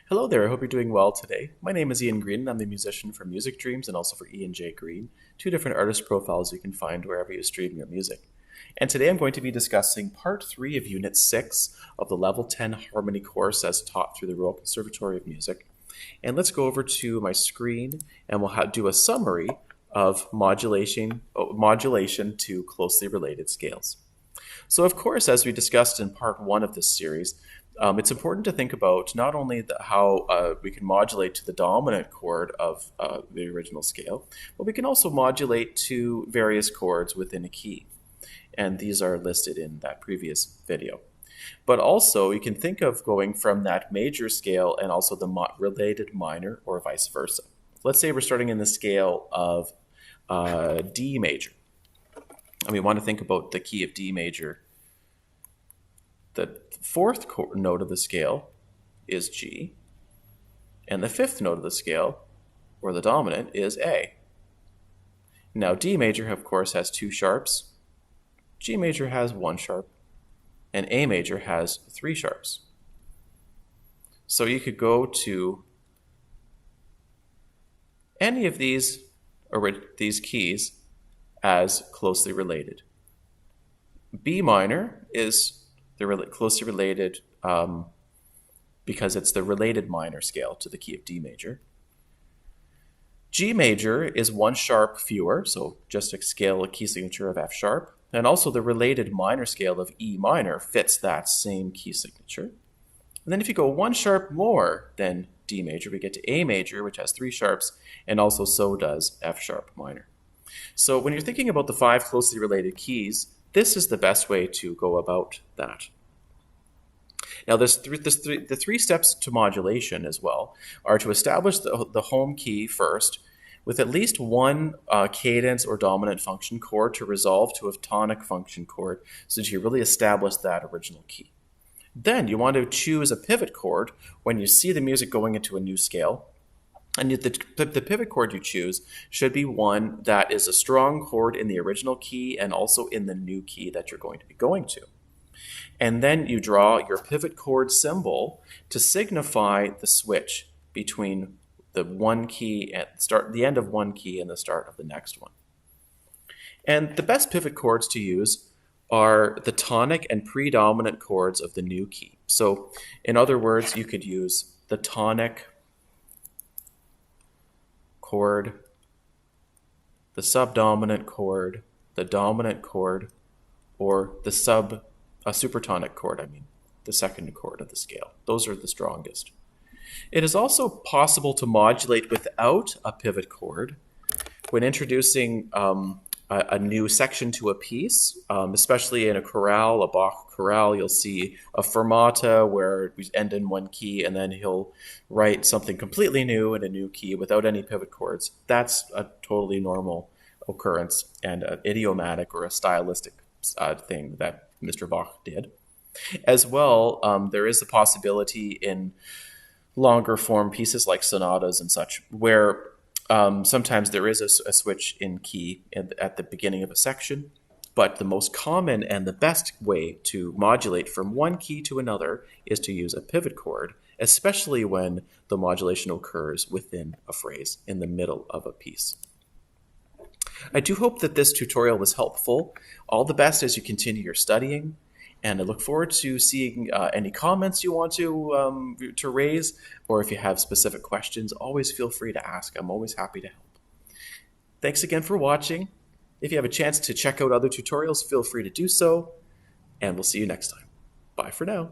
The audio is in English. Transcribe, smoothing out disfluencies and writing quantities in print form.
Hello there, I hope you're doing well today. My name is Ian Green, and I'm the musician for Music Dreams and also for Ian J. Green, two different artist profiles you can find wherever you stream your music. And today I'm going to be discussing part 3 of Unit 6 of the Level 10 Harmony course as taught through the Royal Conservatory of Music. And let's go over to my screen and we'll do a summary of modulation to closely related scales. So, of course, as we discussed in part 1 of this series, it's important to think about not only how we can modulate to the dominant chord of the original scale, but we can also modulate to various chords within a key. And these are listed in that previous video. But also, you can think of going from that major scale and also the related minor or vice versa. Let's say we're starting in the scale of D major. And we want to think about the key of D major. The fourth note of the scale is G, and the fifth note of the scale, or the dominant, is A. Now D major, of course, has two sharps, G major has one sharp, and A major has three sharps. So you could go to any of these keys as closely related. B minor is closely related because it's the related minor scale to the key of D major. G major is one sharp fewer, so just a key signature of F sharp, and also the related minor scale of E minor fits that same key signature. And then if you go one sharp more than D major, we get to A major, which has three sharps, and also so does F sharp minor. So when you're thinking about the 5 closely related keys, this is the best way to go about that. Now, the 3 steps to modulation as well are to establish the home key first with at least one cadence or dominant function chord to resolve to a tonic function chord so that you really establish that original key. Then you want to choose a pivot chord when you see the music going into a new scale. And the pivot chord you choose should be one that is a strong chord in the original key and also in the new key that you're going to be going to. And then you draw your pivot chord symbol to signify the switch between the one key at the end of one key and the start of the next one. And the best pivot chords to use are the tonic and predominant chords of the new key. So in other words, you could use the tonic chord, the subdominant chord, the dominant chord, or the supertonic chord, the second chord of the scale. Those are the strongest. It is also possible to modulate without a pivot chord when introducing a new section to a piece, especially in a chorale, a Bach chorale. You'll see a fermata where we end in one key and then he'll write something completely new in a new key without any pivot chords. That's a totally normal occurrence and an idiomatic or a stylistic thing that Mr. Bach did. As well, there is a possibility in longer form pieces like sonatas and such where sometimes there is a switch in key at the beginning of a section, but the most common and the best way to modulate from one key to another is to use a pivot chord, especially when the modulation occurs within a phrase in the middle of a piece. I do hope that this tutorial was helpful. All the best as you continue your studying, and I look forward to seeing any comments you want to raise, or if you have specific questions, always feel free to ask. I'm always happy to help. Thanks again for watching. If you have a chance to check out other tutorials, feel free to do so, and we'll see you next time. Bye for now.